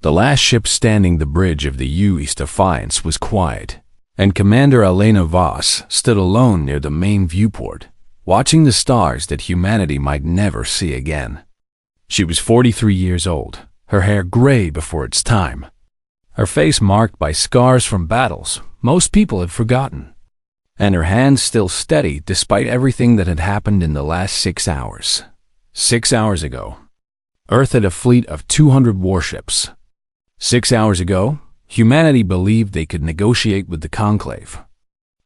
The last ship standing the bridge of the U.S. Defiance was quiet, and Commander Elena Voss stood alone near the main viewport, watching the stars that humanity might never see again. She was 43 years old, her hair gray before its time, her face marked by scars from battles most people had forgotten, and her hands still steady despite everything that had happened in the last 6 hours. 6 hours ago, Earth had a fleet of 200 warships. 6 hours ago, humanity believed they could negotiate with the Conclave.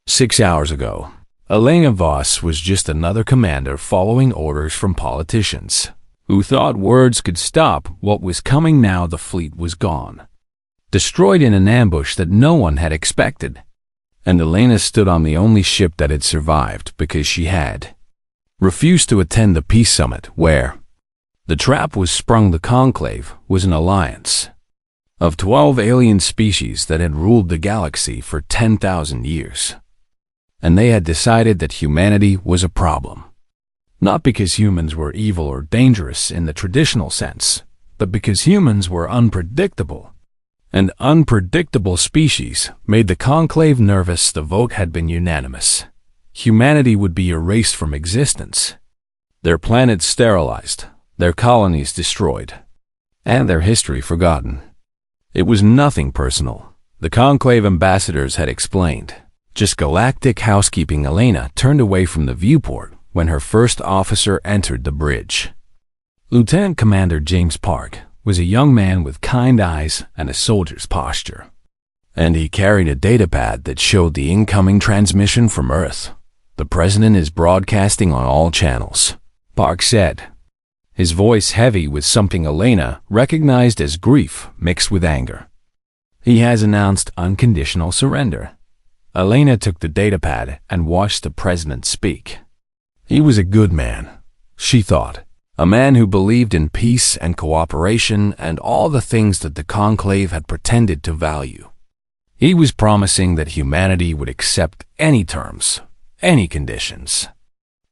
6 hours ago, Elena Voss was just another commander following orders from politicians who thought words could stop what was coming. Now the fleet was gone, destroyed in an ambush that no one had expected. And Elena stood on the only ship that had survived because she had refused to attend the peace summit where the trap was sprung. The Conclave was an alliance of 12 alien species that had ruled the galaxy for 10,000 years. And they had decided that humanity was a problem. Not because humans were evil or dangerous in the traditional sense, but because humans were unpredictable. And unpredictable species made the Conclave nervous. The vote had been unanimous. Humanity would be erased from existence, their planet sterilized, their colonies destroyed, and their history forgotten. It was nothing personal, the Conclave ambassadors had explained. Just galactic housekeeping. Elena turned away from the viewport when her first officer entered the bridge. Lieutenant Commander James Park was a young man with kind eyes and a soldier's posture, and he carried a datapad that showed the incoming transmission from Earth. The President is broadcasting on all channels, Park said, his voice heavy with something Elena recognized as grief mixed with anger. He has announced unconditional surrender. Elena took the datapad and watched the President speak. He was a good man, she thought. A man who believed in peace and cooperation and all the things that the Conclave had pretended to value. He was promising that humanity would accept any terms, any conditions,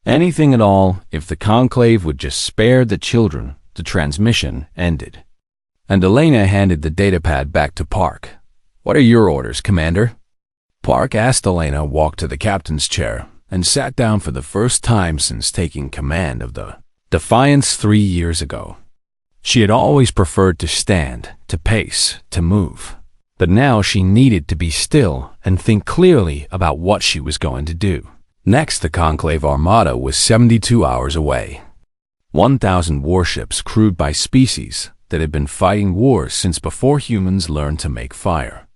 anything at all if the Conclave would just spare the children. The transmission ended, and Elena handed the datapad back to Park. "What are your orders, Commander?" Park asked. Elena walked to the captain's chair and sat down for the first time since taking command of the Defiance 3 years ago. She had always preferred to stand, to pace, to move. But now she needed to be still and think clearly about what she was going to do. Next, the Conclave Armada was 72 hours away. 1,000 warships crewed by species that had been fighting wars since before humans learned to make fire.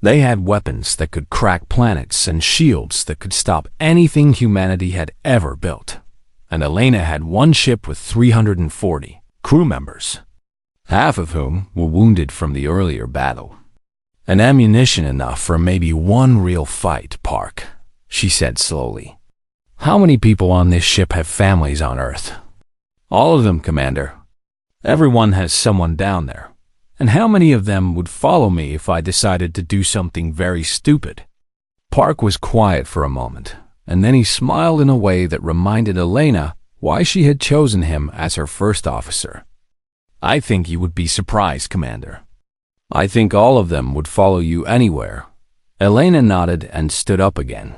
They had weapons that could crack planets and shields that could stop anything humanity had ever built. And Elena had one ship with 340 crew members, half of whom were wounded from the earlier battle. "And ammunition enough for maybe one real fight, Park," she said slowly. "How many people on this ship have families on Earth?" "All of them, Commander. Everyone has someone down there. And how many of them would follow me if I decided to do something very stupid?" Park was quiet for a moment, and then he smiled in a way that reminded Elena why she had chosen him as her first officer. "I think you would be surprised, Commander. I think all of them would follow you anywhere." Elena nodded and stood up again.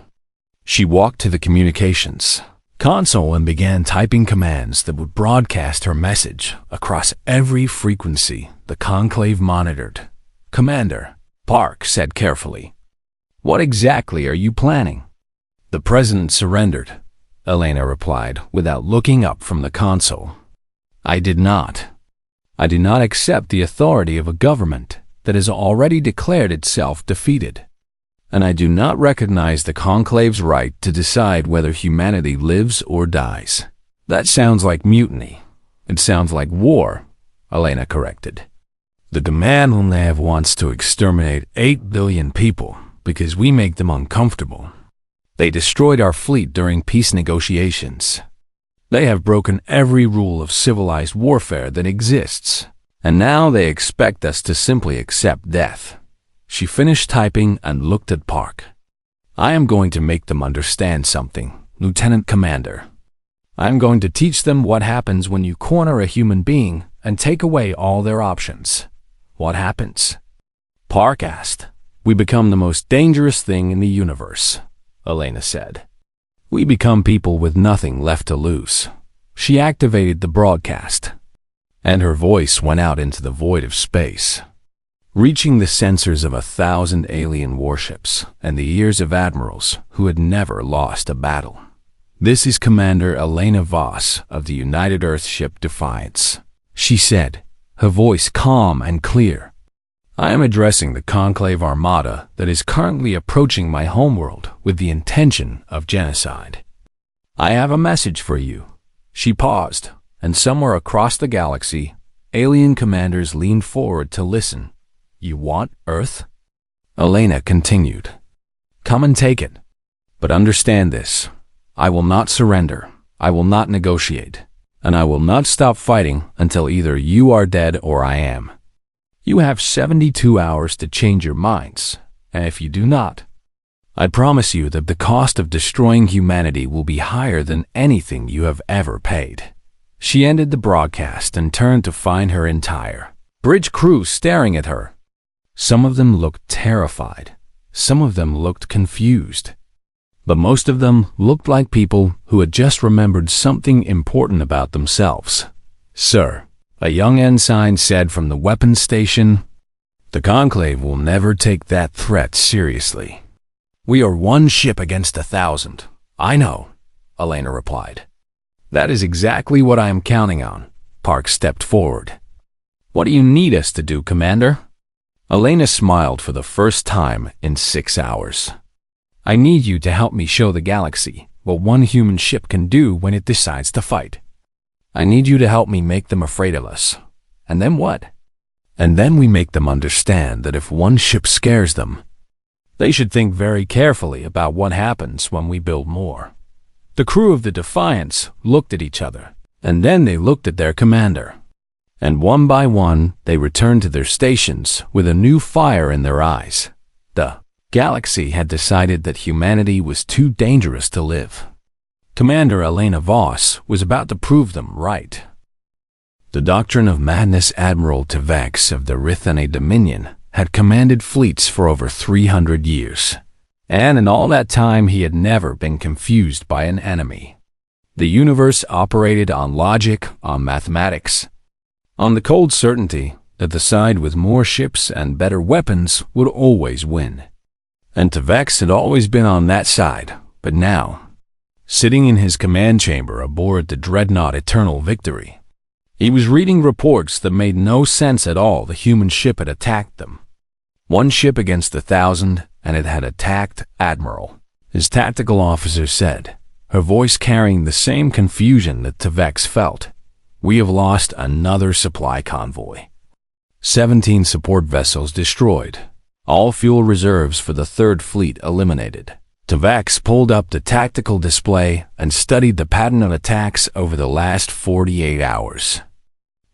She walked to the communications console and began typing commands that would broadcast her message across every frequency the Conclave monitored. "Commander," Park said carefully, "what exactly are you planning?" "The President surrendered," Elena replied without looking up from the console. I did not accept the authority of a government that has already declared itself defeated. And I do not recognize the Conclave's right to decide whether humanity lives or dies." "That sounds like mutiny. It sounds like war," Elena corrected. "The Command wants to exterminate 8 billion people because we make them uncomfortable. They destroyed our fleet during peace negotiations. They have broken every rule of civilized warfare that exists, and now they expect us to simply accept death." She finished typing and looked at Park. "I am going to make them understand something, Lieutenant Commander. I am going to teach them what happens when you corner a human being and take away all their options. What happens? Park asked. We become the most dangerous thing in the universe, Elena said. We become people with nothing left to lose. She activated the broadcast, and her voice went out into the void of space, reaching the sensors of 1,000 alien warships and the ears of admirals who had never lost a battle. This is Commander Elena Voss of the United Earthship Defiance, she said, her voice calm and clear. I am addressing the Conclave Armada that is currently approaching my homeworld with the intention of genocide. I have a message for you. She paused, and somewhere across the galaxy, alien commanders leaned forward to listen. You want Earth? Elena continued. Come and take it. But understand this. I will not surrender. I will not negotiate. And I will not stop fighting until either you are dead or I am. You have 72 hours to change your minds, and if you do not, I promise you that the cost of destroying humanity will be higher than anything you have ever paid. She ended the broadcast and turned to find her entire bridge crew staring at her. Some of them looked terrified. Some of them looked confused. But most of them looked like people who had just remembered something important about themselves. Sir, a young ensign said from the weapons station, the Conclave will never take that threat seriously. We are one ship against 1,000. I know, Elena replied. That is exactly what I am counting on. Park stepped forward. What do you need us to do, Commander? Elena smiled for the first time in 6 hours. I need you to help me show the galaxy what one human ship can do when it decides to fight. I need you to help me make them afraid of us. And then what? And then we make them understand that if one ship scares them, they should think very carefully about what happens when we build more. The crew of the Defiance looked at each other, and then they looked at their commander. And one by one, they returned to their stations with a new fire in their eyes. The galaxy had decided that humanity was too dangerous to live. Commander Elena Voss was about to prove them right. The Doctrine of Madness Admiral Tevex of the Rithane Dominion had commanded fleets for over 300 years, and in all that time he had never been confused by an enemy. The universe operated on logic, on mathematics, on the cold certainty that the side with more ships and better weapons would always win. And Tevex had always been on that side, but now, sitting in his command chamber aboard the dreadnought Eternal Victory, he was reading reports that made no sense at all. The human ship had attacked them. One ship against 1,000, and it had attacked Admiral, his tactical officer said, her voice carrying the same confusion that Tevex felt. We have lost another supply convoy. 17 support vessels destroyed. All fuel reserves for the Third Fleet eliminated. Tevex pulled up the tactical display and studied the pattern of attacks over the last 48 hours.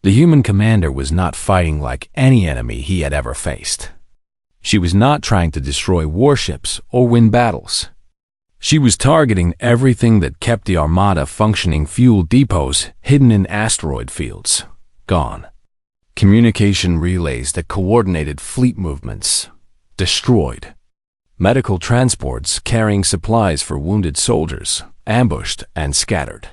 The human commander was not fighting like any enemy he had ever faced. She was not trying to destroy warships or win battles. She was targeting everything that kept the Armada functioning. Fuel depots hidden in asteroid fields, gone. Communication relays that coordinated fleet movements, destroyed. Medical transports carrying supplies for wounded soldiers, ambushed and scattered.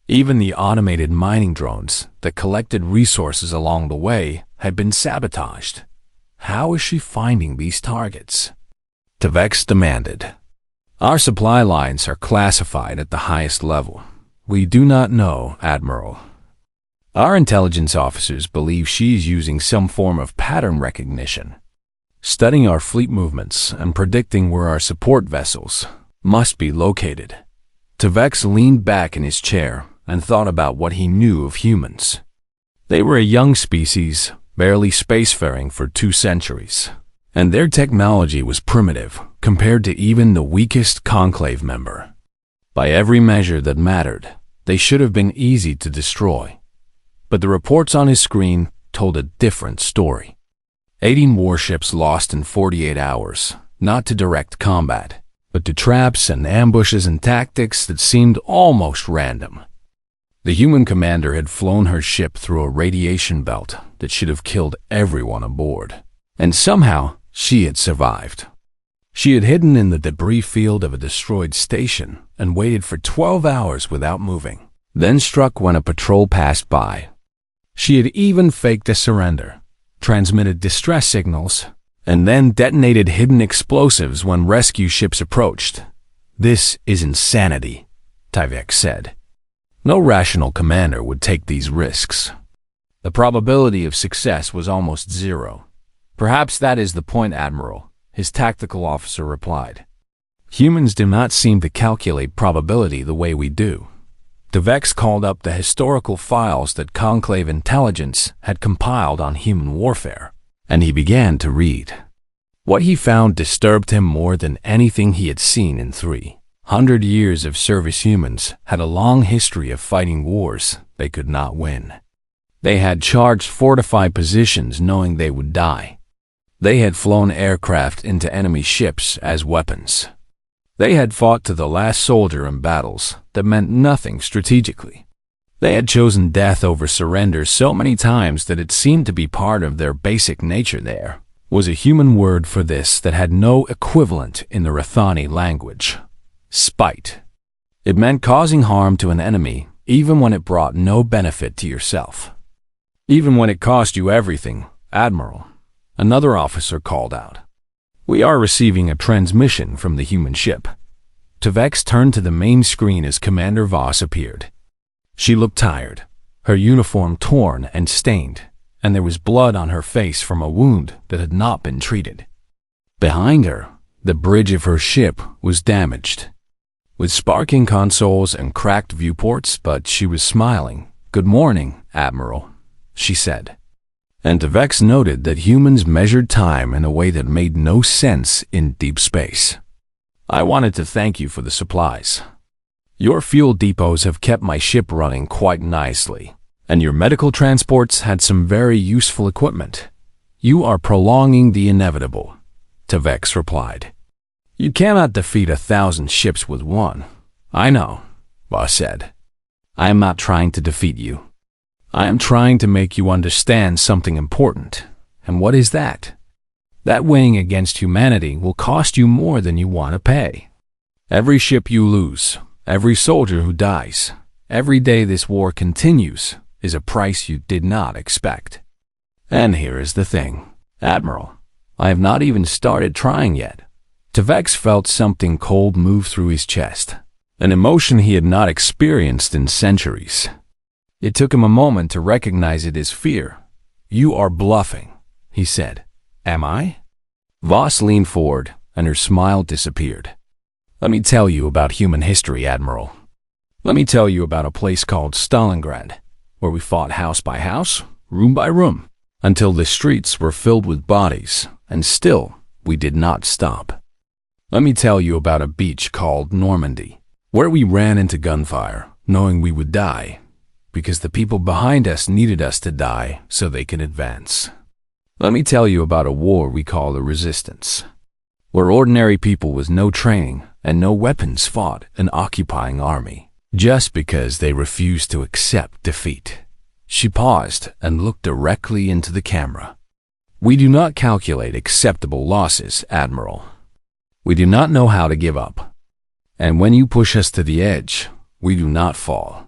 Even the automated mining drones that collected resources along the way had been sabotaged. How is she finding these targets? Tevex demanded. Our supply lines are classified at the highest level. We do not know, Admiral. Our intelligence officers believe she is using some form of pattern recognition, studying our fleet movements and predicting where our support vessels must be located. Tevex leaned back in his chair and thought about what he knew of humans. They were a young species, barely spacefaring for 2 centuries, and their technology was primitive compared to even the weakest Conclave member. By every measure that mattered, they should have been easy to destroy. But the reports on his screen told a different story. 18 warships lost in 48 hours, not to direct combat, but to traps and ambushes and tactics that seemed almost random. The human commander had flown her ship through a radiation belt that should have killed everyone aboard. And somehow, she had survived. She had hidden in the debris field of a destroyed station and waited for 12 hours without moving, then struck when a patrol passed by. She had even faked a surrender, transmitted distress signals, and then detonated hidden explosives when rescue ships approached. "This is insanity," Tyvek said. No rational commander would take these risks. The probability of success was almost zero. "Perhaps that is the point, Admiral," his tactical officer replied. "Humans do not seem to calculate probability the way we do." Tyvek called up the historical files that Conclave Intelligence had compiled on human warfare, and he began to read. What he found disturbed him more than anything he had seen in 300 years of service. Humans had a long history of fighting wars they could not win. They had charged fortified positions knowing they would die. They had flown aircraft into enemy ships as weapons. They had fought to the last soldier in battles that meant nothing strategically. They had chosen death over surrender so many times that it seemed to be part of their basic nature. There was a human word for this that had no equivalent in the Rathani language: spite. It meant causing harm to an enemy even when it brought no benefit to yourself. "Even when it cost you everything, Admiral," another officer called out. "We are receiving a transmission from the human ship." Tyvek turned to the main screen as Commander Voss appeared. She looked tired, her uniform torn and stained, and there was blood on her face from a wound that had not been treated. Behind her, the bridge of her ship was damaged, with sparking consoles and cracked viewports, but she was smiling. "Good morning, Admiral," she said. And Tyvek noted that humans measured time in a way that made no sense in deep space. "I wanted to thank you for the supplies. Your fuel depots have kept my ship running quite nicely, and your medical transports had some very useful equipment. You are prolonging the inevitable," Tyvek replied. "You cannot defeat 1,000 ships with one." "I know," Voss said. "I am not trying to defeat you. I am trying to make you understand something important. And what is that? That winning against humanity will cost you more than you want to pay. Every ship you lose, every soldier who dies, every day this war continues is a price you did not expect. And here is the thing, Admiral. I have not even started trying yet." Tyvek felt something cold move through his chest, an emotion he had not experienced in centuries. It took him a moment to recognize it as fear. "You are bluffing," he said. "Am I?" Voss leaned forward, and her smile disappeared. "Let me tell you about human history, Admiral. Let me tell you about a place called Stalingrad, where we fought house by house, room by room, until the streets were filled with bodies, and still we did not stop. Let me tell you about a beach called Normandy, where we ran into gunfire, knowing we would die, because the people behind us needed us to die so they could advance. Let me tell you about a war we call the Resistance, where ordinary people with no training and no weapons fought an occupying army, just because they refused to accept defeat." She paused and looked directly into the camera. "We do not calculate acceptable losses, Admiral. We do not know how to give up. And when you push us to the edge, we do not fall.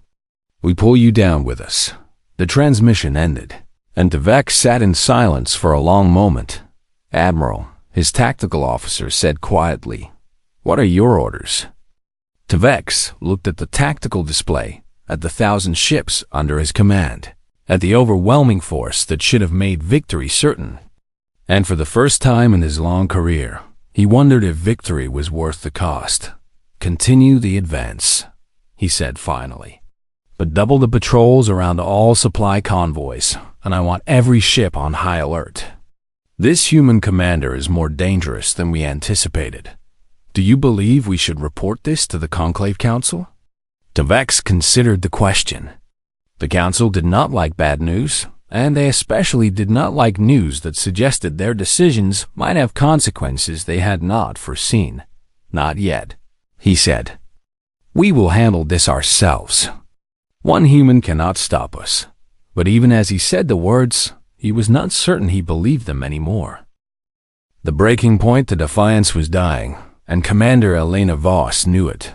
We pull you down with us." The transmission ended, and Tyvek sat in silence for a long moment. "Admiral," his tactical officer said quietly, "what are your orders?" Tyvek looked at the tactical display, at the 1,000 ships under his command, at the overwhelming force that should have made victory certain. And for the first time in his long career, he wondered if victory was worth the cost. "Continue the advance," he said finally. "But double the patrols around all supply convoys, and I want every ship on high alert. This human commander is more dangerous than we anticipated. Do you believe we should report this to the Conclave Council?" Tyvek considered the question. The Council did not like bad news, and they especially did not like news that suggested their decisions might have consequences they had not foreseen. "Not yet," he said. "We will handle this ourselves." One human cannot stop us. But even as he said the words, he was not certain he believed them anymore. The breaking point to Defiance was dying, and Commander Elena Voss knew it.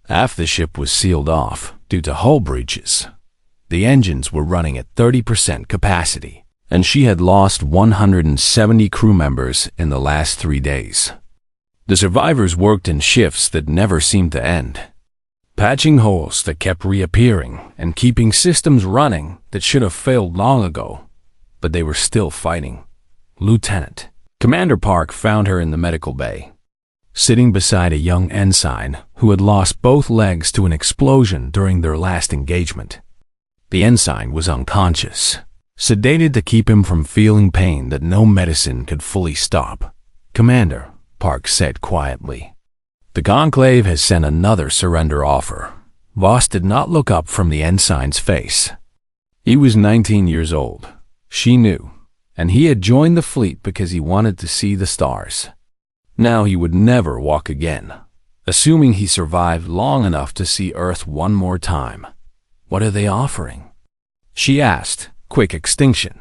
Half the ship was sealed off due to hull breaches. The engines were running at 30% capacity, and she had lost 170 crew members in the last 3 days. The survivors worked in shifts that never seemed to end, patching holes that kept reappearing and keeping systems running that should have failed long ago. But they were still fighting. Lieutenant Commander Park found her in the medical bay, sitting beside a young ensign who had lost both legs to an explosion during their last engagement. The ensign was unconscious, sedated to keep him from feeling pain that no medicine could fully stop. "Commander," Park said quietly, "the Conclave has sent another surrender offer." Voss did not look up from the ensign's face. He was 19 years old, she knew, and he had joined the fleet because he wanted to see the stars. Now he would never walk again, assuming he survived long enough to see Earth one more time. "What are they offering?" she asked. "Quick extinction.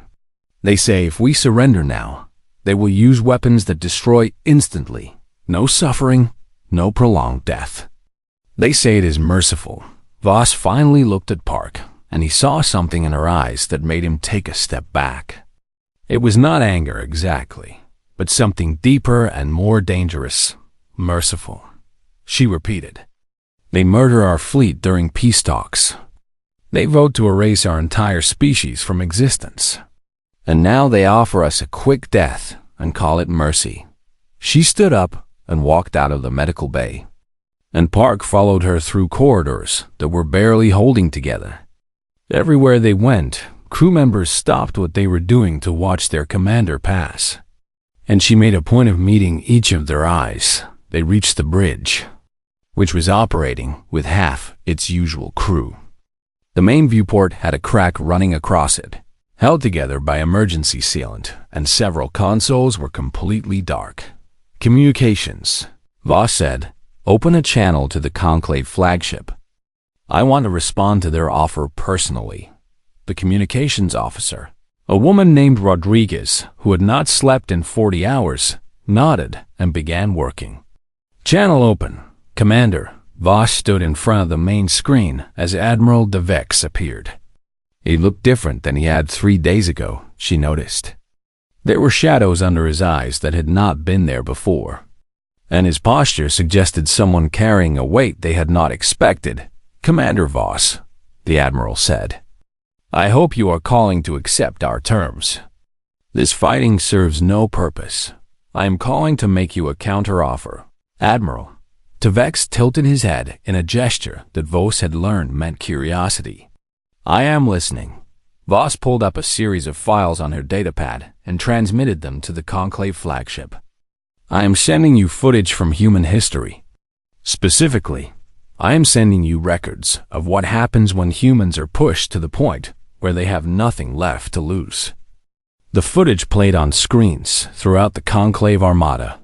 They say if we surrender now, they will use weapons that destroy instantly. No suffering, no prolonged death. They say it is merciful." Voss finally looked at Park, and he saw something in her eyes that made him take a step back. It was not anger exactly, but something deeper and more dangerous. "Merciful," she repeated. "They murder our fleet during peace talks. They vote to erase our entire species from existence. And now they offer us a quick death and call it mercy." She stood up and walked out of the medical bay, and Park followed her through corridors that were barely holding together. Everywhere they went, crew members stopped what they were doing to watch their commander pass, and she made a point of meeting each of their eyes. They reached the bridge, which was operating with half its usual crew. The main viewport had a crack running across it, held together by emergency sealant, and several consoles were completely dark. "Communications," Voss said. "Open a channel to the Conclave flagship. I want to respond to their offer personally." The communications officer, a woman named Rodriguez, who had not slept in 40 hours, nodded and began working. "Channel open, Commander." Voss stood in front of the main screen as Admiral DeVex appeared. He looked different than he had 3 days ago, she noticed. There were shadows under his eyes that had not been there before, and his posture suggested someone carrying a weight they had not expected. "Commander Voss," the Admiral said, "I hope you are calling to accept our terms. This fighting serves no purpose. I am calling to make you a counteroffer." "Admiral." DeVex tilted his head in a gesture that Voss had learned meant curiosity. "I am listening." Voss pulled up a series of files on her datapad and transmitted them to the Conclave flagship. "I am sending you footage from human history. Specifically, I am sending you records of what happens when humans are pushed to the point where they have nothing left to lose." The footage played on screens throughout the Conclave Armada.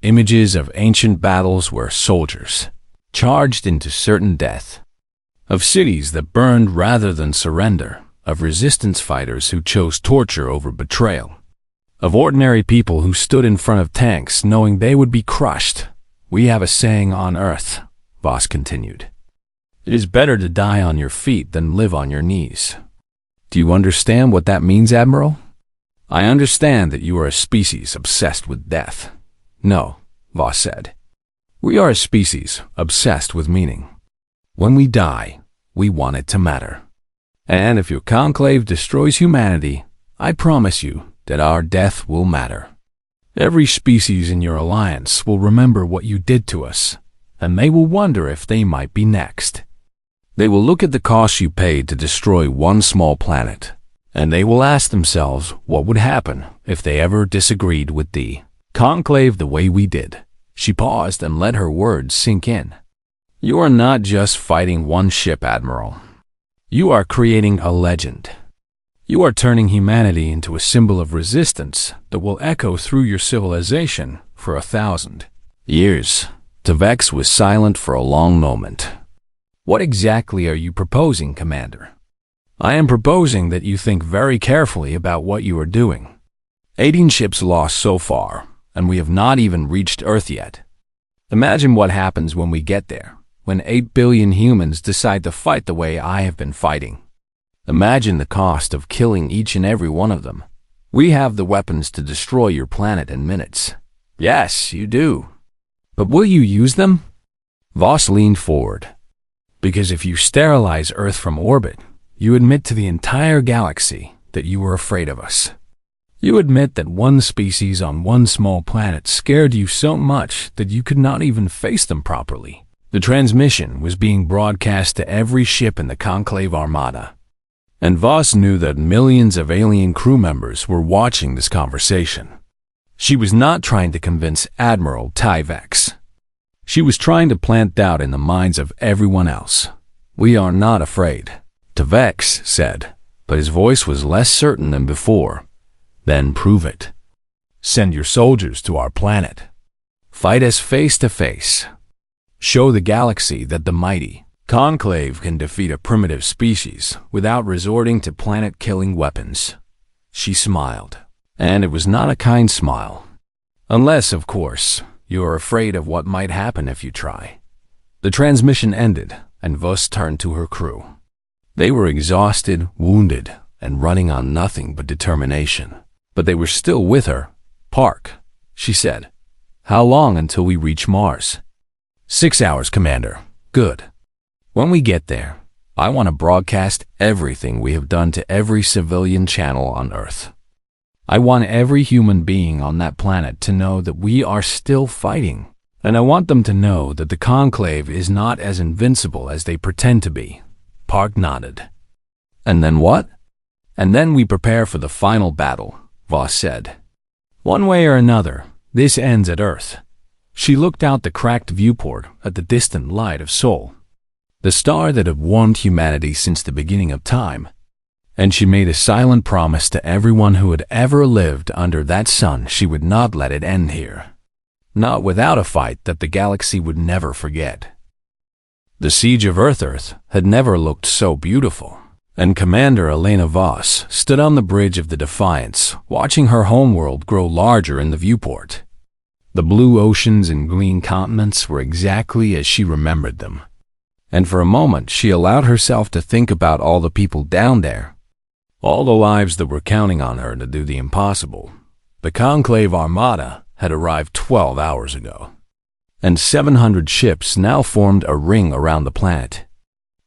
Images of ancient battles where soldiers charged into certain death, of cities that burned rather than surrender, of resistance fighters who chose torture over betrayal, of ordinary people who stood in front of tanks knowing they would be crushed. "We have a saying on Earth," Voss continued. "It is better to die on your feet than live on your knees." "Do you understand what that means, Admiral?" "I understand that you are a species obsessed with death." "No," Voss said. "We are a species obsessed with meaning. When we die, we want it to matter. And if your conclave destroys humanity, I promise you that our death will matter. Every species in your alliance will remember what you did to us, and they will wonder if they might be next. They will look at the cost you paid to destroy one small planet, and they will ask themselves what would happen if they ever disagreed with the conclave the way we did." She paused and let her words sink in. "You are not just fighting one ship, Admiral. You are creating a legend. You are turning humanity into a symbol of resistance that will echo through your civilization for 1,000 years." DeVex was silent for a long moment. What exactly are you proposing, Commander? I am proposing that you think very carefully about what you are doing. 18 ships lost so far, and we have not even reached Earth yet. Imagine what happens when we get there, when 8 billion humans decide to fight the way I have been fighting. Imagine the cost of killing each and every one of them. We have the weapons to destroy your planet in minutes. Yes, you do. But will you use them? Voss leaned forward. Because if you sterilize Earth from orbit, you admit to the entire galaxy that you were afraid of us. You admit that one species on one small planet scared you so much that you could not even face them properly. The transmission was being broadcast to every ship in the Conclave Armada. And Voss knew that millions of alien crew members were watching this conversation. She was not trying to convince Admiral Tyvex. She was trying to plant doubt in the minds of everyone else. We are not afraid, Tyvex said, but his voice was less certain than before. Then prove it. Send your soldiers to our planet. Fight us face to face. Show the galaxy that the mighty Conclave can defeat a primitive species without resorting to planet-killing weapons. She smiled, and it was not a kind smile. Unless, of course, you are afraid of what might happen if you try. The transmission ended, and Voss turned to her crew. They were exhausted, wounded, and running on nothing but determination. But they were still with her. Park, she said. How long until we reach Mars? 6 hours, Commander. Good. When we get there, I want to broadcast everything we have done to every civilian channel on Earth. I want every human being on that planet to know that we are still fighting. And I want them to know that the Conclave is not as invincible as they pretend to be. Park nodded. And then what? And then we prepare for the final battle, Voss said. One way or another, this ends at Earth. She looked out the cracked viewport at the distant light of Sol, the star that had warmed humanity since the beginning of time, and she made a silent promise to everyone who had ever lived under that sun she would not let it end here. Not without a fight that the galaxy would never forget. The siege of Earth had never looked so beautiful, and Commander Elena Voss stood on the bridge of the Defiance, watching her homeworld grow larger in the viewport. The blue oceans and green continents were exactly as she remembered them. And for a moment she allowed herself to think about all the people down there, all the lives that were counting on her to do the impossible. The Conclave Armada had arrived 12 hours ago, and 700 ships now formed a ring around the planet.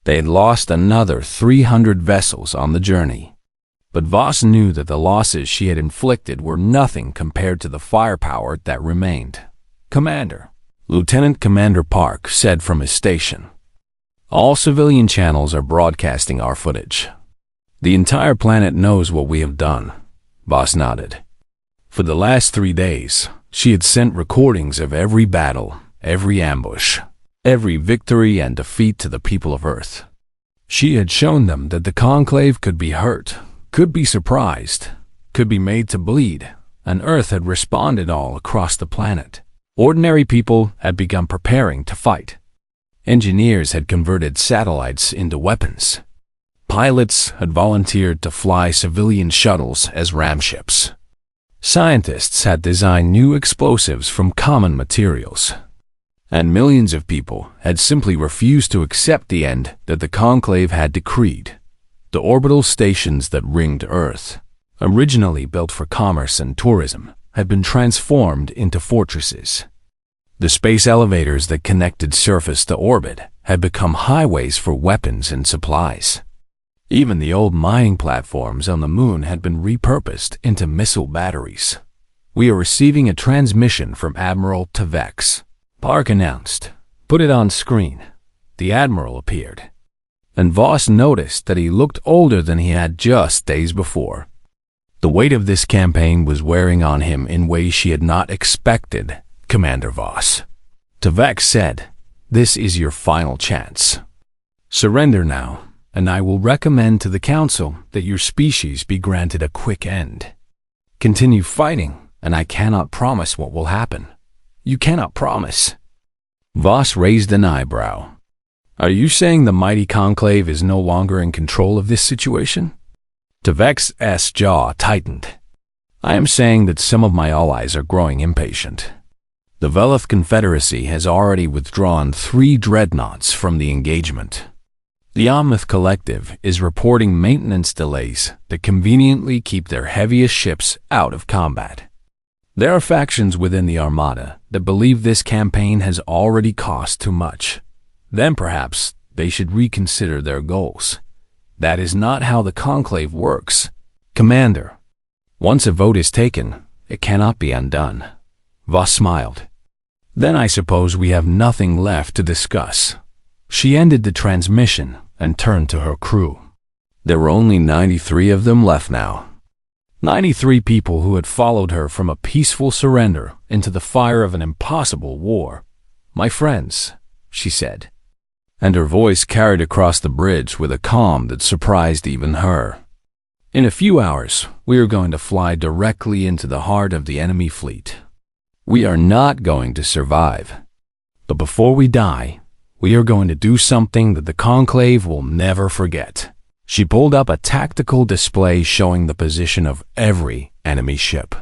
They had lost another 300 vessels on the journey. But Voss knew that the losses she had inflicted were nothing compared to the firepower that remained. Commander, Lieutenant Commander Park said from his station. All civilian channels are broadcasting our footage. The entire planet knows what we have done. Voss nodded. For the last 3 days, she had sent recordings of every battle, every ambush, every victory and defeat to the people of Earth. She had shown them that the Conclave could be hurt, could be surprised, could be made to bleed, and Earth had responded all across the planet. Ordinary people had begun preparing to fight. Engineers had converted satellites into weapons. Pilots had volunteered to fly civilian shuttles as ramships. Scientists had designed new explosives from common materials. And millions of people had simply refused to accept the end that the Conclave had decreed. The orbital stations that ringed Earth, originally built for commerce and tourism, had been transformed into fortresses. The space elevators that connected surface to orbit had become highways for weapons and supplies. Even the old mining platforms on the moon had been repurposed into missile batteries. We are receiving a transmission from Admiral Tyvex, Park announced. Put it on screen. The Admiral appeared, and Voss noticed that he looked older than he had just days before. The weight of this campaign was wearing on him in ways she had not expected. Commander Voss, Tyvex said, this is your final chance. Surrender now, and I will recommend to the Council that your species be granted a quick end. Continue fighting, and I cannot promise what will happen. You cannot promise. Voss raised an eyebrow. Are you saying the mighty conclave is no longer in control of this situation? Tvex's jaw tightened. I am saying that some of my allies are growing impatient. The Velith Confederacy has already withdrawn 3 dreadnoughts from the engagement. The Omnith Collective is reporting maintenance delays that conveniently keep their heaviest ships out of combat. There are factions within the Armada that believe this campaign has already cost too much. Then perhaps they should reconsider their goals. That is not how the conclave works. Commander, once a vote is taken, it cannot be undone. Voss smiled. Then I suppose we have nothing left to discuss. She ended the transmission and turned to her crew. There were only 93 of them left now. 93 people who had followed her from a peaceful surrender into the fire of an impossible war. My friends, she said, and her voice carried across the bridge with a calm that surprised even her. In a few hours, we are going to fly directly into the heart of the enemy fleet. We are not going to survive. But before we die, we are going to do something that the conclave will never forget. She pulled up a tactical display showing the position of every enemy ship.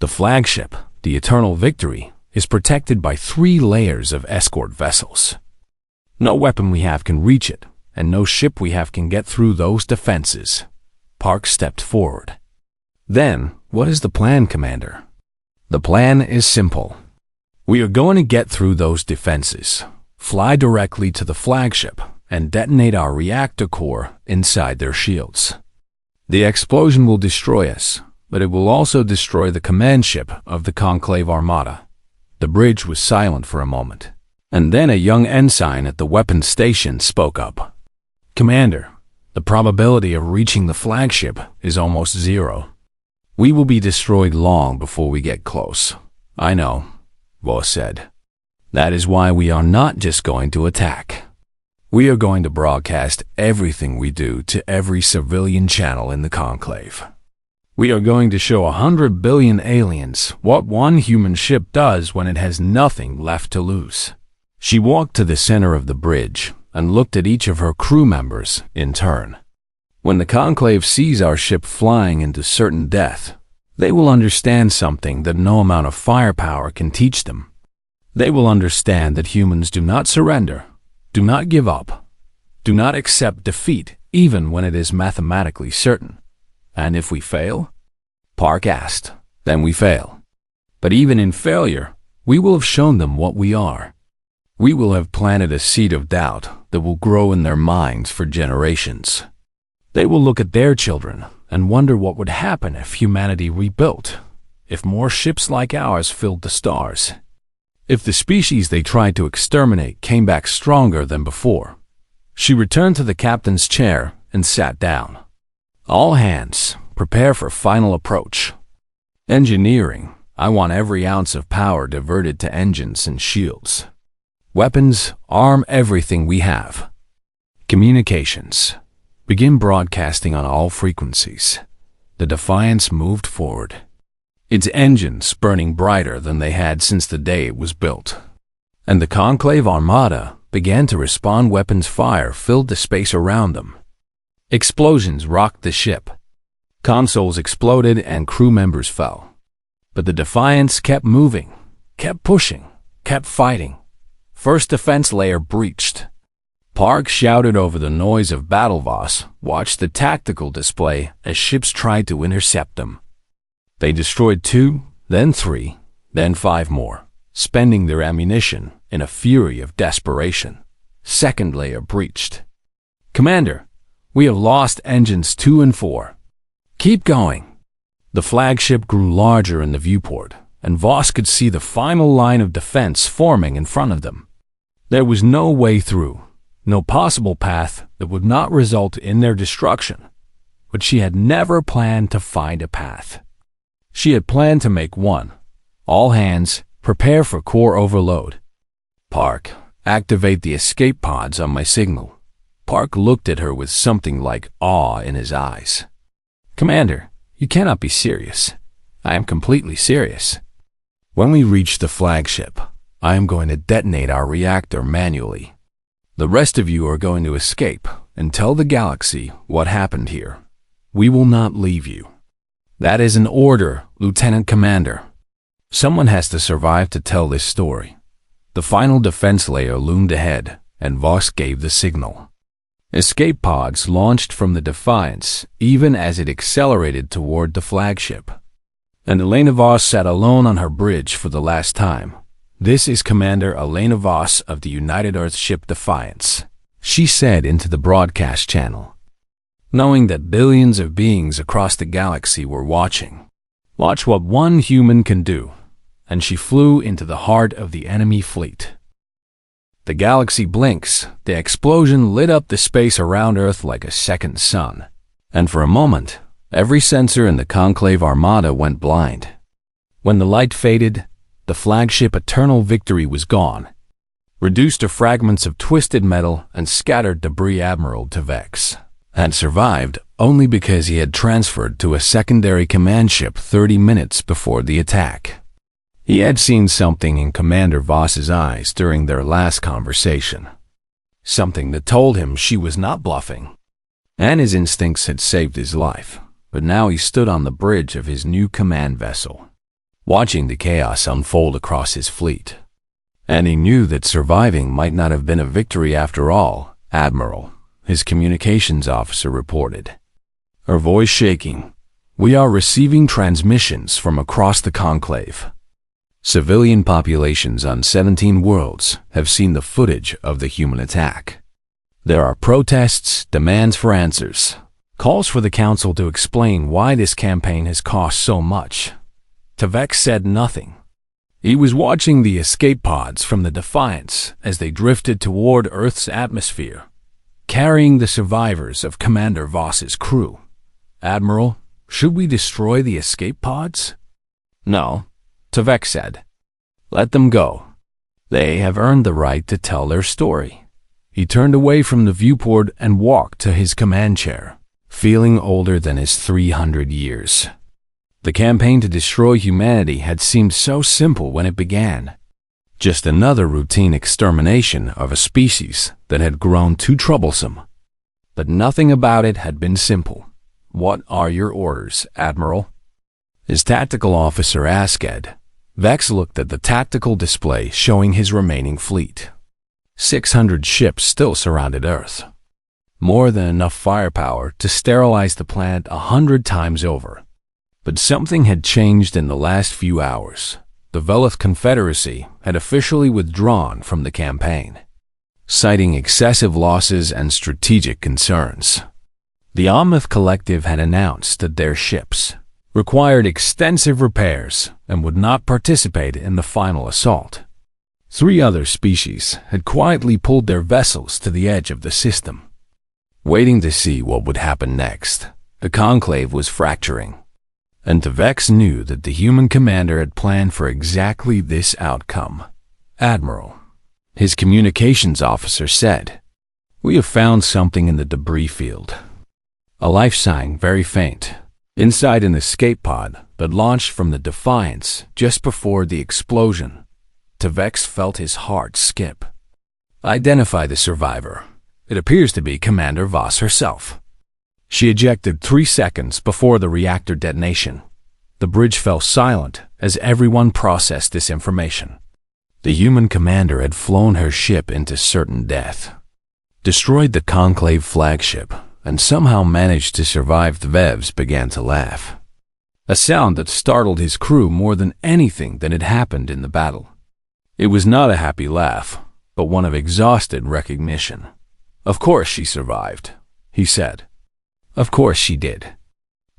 The flagship, the Eternal Victory, is protected by 3 layers of escort vessels. No weapon we have can reach it, and no ship we have can get through those defenses. Park stepped forward. Then, what is the plan, Commander? The plan is simple. We are going to get through those defenses, fly directly to the flagship, and detonate our reactor core inside their shields. The explosion will destroy us, but it will also destroy the command ship of the Conclave Armada. The bridge was silent for a moment, and then a young ensign at the weapons station spoke up. Commander, the probability of reaching the flagship is almost 0. We will be destroyed long before we get close. I know, Voss said. That is why we are not just going to attack. We are going to broadcast everything we do to every civilian channel in the Conclave. We are going to show 100 billion aliens what one human ship does when it has nothing left to lose. She walked to the center of the bridge and looked at each of her crew members in turn. When the Conclave sees our ship flying into certain death, they will understand something that no amount of firepower can teach them. They will understand that humans do not surrender, do not give up, do not accept defeat even when it is mathematically certain. And if we fail? Park asked. Then we fail. But even in failure, we will have shown them what we are. We will have planted a seed of doubt that will grow in their minds for generations. They will look at their children and wonder what would happen if humanity rebuilt, if more ships like ours filled the stars, if the species they tried to exterminate came back stronger than before. She returned to the captain's chair and sat down. All hands, prepare for final approach. Engineering, I want every ounce of power diverted to engines and shields. Weapons, arm everything we have. Communications, begin broadcasting on all frequencies. The Defiance moved forward, its engines burning brighter than they had since the day it was built. And the Conclave Armada began to respond. Weapons fire filled the space around them. Explosions rocked the ship. Consoles exploded and crew members fell. But the Defiance kept moving, kept pushing, kept fighting. First defense layer breached. Park shouted over the noise of battle. Voss watched the tactical display as ships tried to intercept them. They destroyed 2, then 3, then 5 more, spending their ammunition in a fury of desperation. Second layer breached. Commander, we have lost engines 2 and 4. Keep going. The flagship grew larger in the viewport, and Voss could see the final line of defense forming in front of them. There was no way through, no possible path that would not result in their destruction. But she had never planned to find a path. She had planned to make one. All hands, prepare for core overload. Park, activate the escape pods on my signal. Park looked at her with something like awe in his eyes. Commander, you cannot be serious. I am completely serious. When we reach the flagship, I am going to detonate our reactor manually. The rest of you are going to escape and tell the galaxy what happened here. We will not leave you. That is an order, Lieutenant Commander. Someone has to survive to tell this story. The final defense layer loomed ahead, and Voss gave the signal. Escape pods launched from the Defiance even as it accelerated toward the flagship. And Elena Voss sat alone on her bridge for the last time. "This is Commander Elena Voss of the United Earthship Defiance," she said into the broadcast channel, knowing that billions of beings across the galaxy were watching. Watch what one human can do. And she flew into the heart of the enemy fleet. The galaxy blinks. The explosion lit up the space around Earth like a second sun. And for a moment, every sensor in the Conclave Armada went blind. When the light faded, the flagship Eternal Victory was gone, reduced to fragments of twisted metal and scattered debris. Admiral Tevex had survived only because he had transferred to a secondary command ship 30 minutes before the attack. He had seen something in Commander Voss's eyes during their last conversation. Something that told him she was not bluffing. And his instincts had saved his life. But now he stood on the bridge of his new command vessel, watching the chaos unfold across his fleet. And he knew that surviving might not have been a victory after all. "Admiral," his communications officer reported, her voice shaking, "we are receiving transmissions from across the Conclave. Civilian populations on 17 worlds have seen the footage of the human attack. There are protests, demands for answers, calls for the Council to explain why this campaign has cost so much." Tevex said nothing. He was watching the escape pods from the Defiance as they drifted toward Earth's atmosphere, carrying the survivors of Commander Voss's crew. "Admiral, should we destroy the escape pods?" "No," Tevex said. "Let them go. They have earned the right to tell their story." He turned away from the viewport and walked to his command chair, feeling older than his 300 years. The campaign to destroy humanity had seemed so simple when it began. Just another routine extermination of a species that had grown too troublesome. But nothing about it had been simple. "What are your orders, Admiral?" His tactical officer asked. Vex looked at the tactical display showing his remaining fleet. 600 ships still surrounded Earth. More than enough firepower to sterilize the planet 100 times over. But something had changed in the last few hours. The Velith Confederacy had officially withdrawn from the campaign, citing excessive losses and strategic concerns. The Omnith Collective had announced that their ships required extensive repairs and would not participate in the final assault. 3 other species had quietly pulled their vessels to the edge of the system, waiting to see what would happen next. The Conclave was fracturing, and Tevex knew that the human commander had planned for exactly this outcome. "Admiral," his communications officer said, "we have found something in the debris field. A life sign, very faint, inside an escape pod that launched from the Defiance just before the explosion." Tevex felt his heart skip. "Identify the survivor. It appears to be Commander Voss herself. She ejected 3 seconds before the reactor detonation." The bridge fell silent as everyone processed this information. The human commander had flown her ship into certain death, destroyed the Conclave flagship, and somehow managed to survive. Tvevs began to laugh, a sound that startled his crew more than anything that had happened in the battle. It was not a happy laugh, but one of exhausted recognition. "Of course she survived," he said. "Of course she did.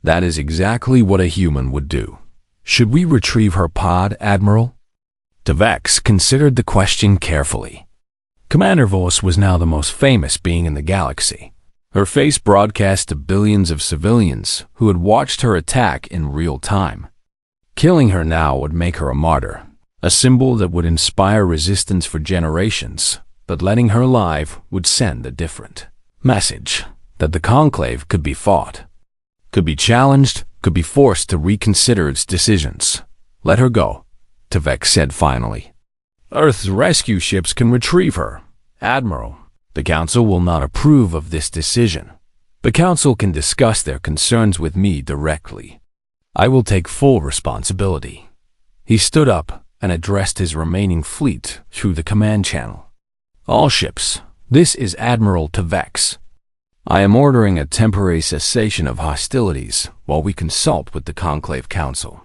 That is exactly what a human would do. Should we retrieve her pod, Admiral?" Tevex considered the question carefully. Commander Voss was now the most famous being in the galaxy. Her face broadcast to billions of civilians who had watched her attack in real time. Killing her now would make her a martyr, a symbol that would inspire resistance for generations, but letting her live would send a different message, that the Conclave could be fought, could be challenged, could be forced to reconsider its decisions. "Let her go," Tevex said finally. "Earth's rescue ships can retrieve her, Admiral." The Council will not approve of this decision. The Council can discuss their concerns with me directly. I will take full responsibility." He stood up and addressed his remaining fleet through the command channel. "All ships, this is Admiral Tavex. I am ordering a temporary cessation of hostilities while we consult with the Conclave Council.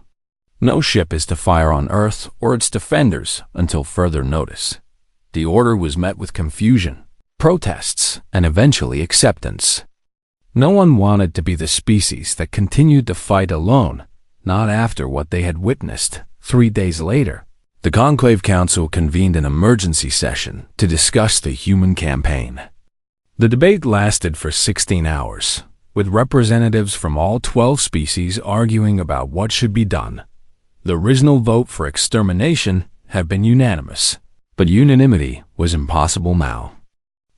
No ship is to fire on Earth or its defenders until further notice." The order was met with confusion, protests, and eventually acceptance. No one wanted to be the species that continued to fight alone, not after what they had witnessed 3 days later. The Conclave Council convened an emergency session to discuss the human campaign. The debate lasted for 16 hours, with representatives from all 12 species arguing about what should be done. The original vote for extermination had been unanimous, but unanimity was impossible now.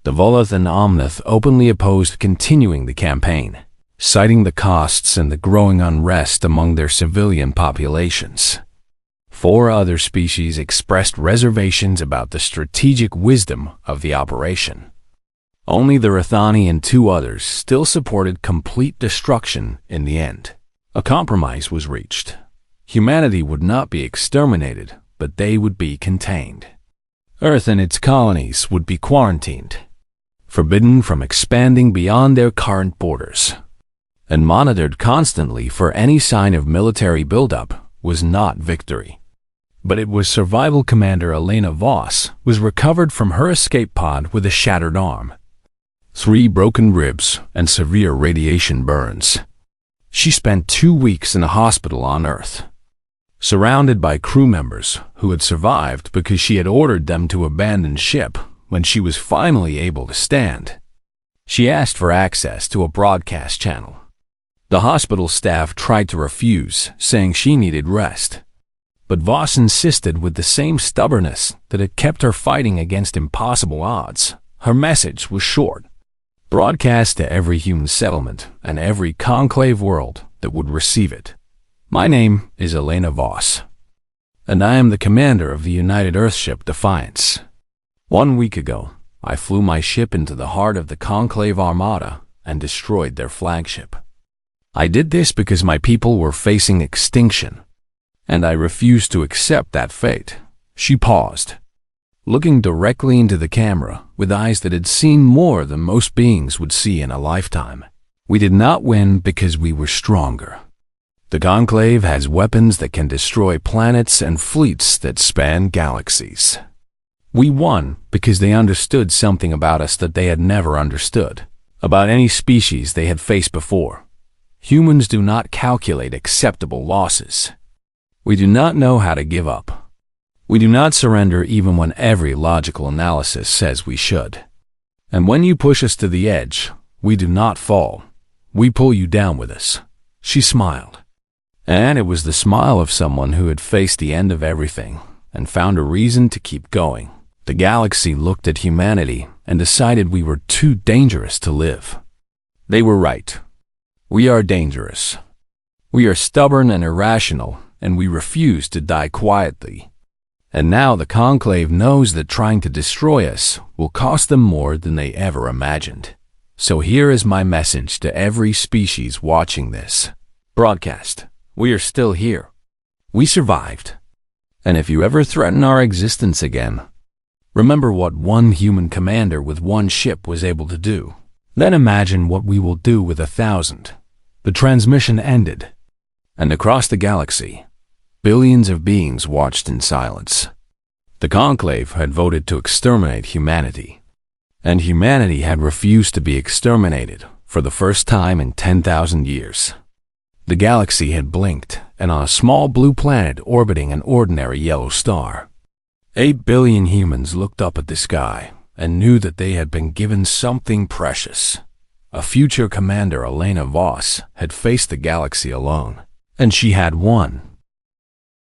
The Voleth and Omnith openly opposed continuing the campaign, citing the costs and the growing unrest among their civilian populations. 4 other species expressed reservations about the strategic wisdom of the operation. Only the Rathani and 2 others still supported complete destruction in the end. A compromise was reached. Humanity would not be exterminated, but they would be contained. Earth and its colonies would be quarantined, forbidden from expanding beyond their current borders, and monitored constantly for any sign of military buildup was not victory. But it was Survival Commander Elena Voss was recovered from her escape pod with a shattered arm, 3 broken ribs, and severe radiation burns. She spent 2 weeks in a hospital on Earth, surrounded by crew members who had survived because she had ordered them to abandon ship when she was finally able to stand. She asked for access to a broadcast channel. The hospital staff tried to refuse, saying she needed rest. But Voss insisted with the same stubbornness that had kept her fighting against impossible odds. Her message was short: broadcast to every human settlement and every conclave world that would receive it. My name is Elena Voss, and I am the commander of the United Earthship Defiance. 1 week ago, I flew my ship into the heart of the Conclave Armada and destroyed their flagship. I did this because my people were facing extinction, and I refused to accept that fate. She paused, looking directly into the camera with eyes that had seen more than most beings would see in a lifetime. We did not win because we were stronger. The Conclave has weapons that can destroy planets and fleets that span galaxies. We won because they understood something about us that they had never understood, about any species they had faced before. Humans do not calculate acceptable losses. We do not know how to give up. We do not surrender even when every logical analysis says we should. And when you push us to the edge, we do not fall. We pull you down with us." She smiled. And it was the smile of someone who had faced the end of everything and found a reason to keep going. The galaxy looked at humanity and decided we were too dangerous to live. They were right. We are dangerous. We are stubborn and irrational, and we refuse to die quietly. And now the Conclave knows that trying to destroy us will cost them more than they ever imagined. So here is my message to every species watching this. Broadcast: we are still here. We survived. And if you ever threaten our existence again, remember what one human commander with 1 ship was able to do. Then imagine what we will do with 1,000. The transmission ended, and across the galaxy, billions of beings watched in silence. The Conclave had voted to exterminate humanity, and humanity had refused to be exterminated for the first time in 10,000 years. The galaxy had blinked, and on a small blue planet orbiting an ordinary yellow star, 8 billion humans looked up at the sky and knew that they had been given something precious. A future commander, Elena Voss, had faced the galaxy alone, and she had won.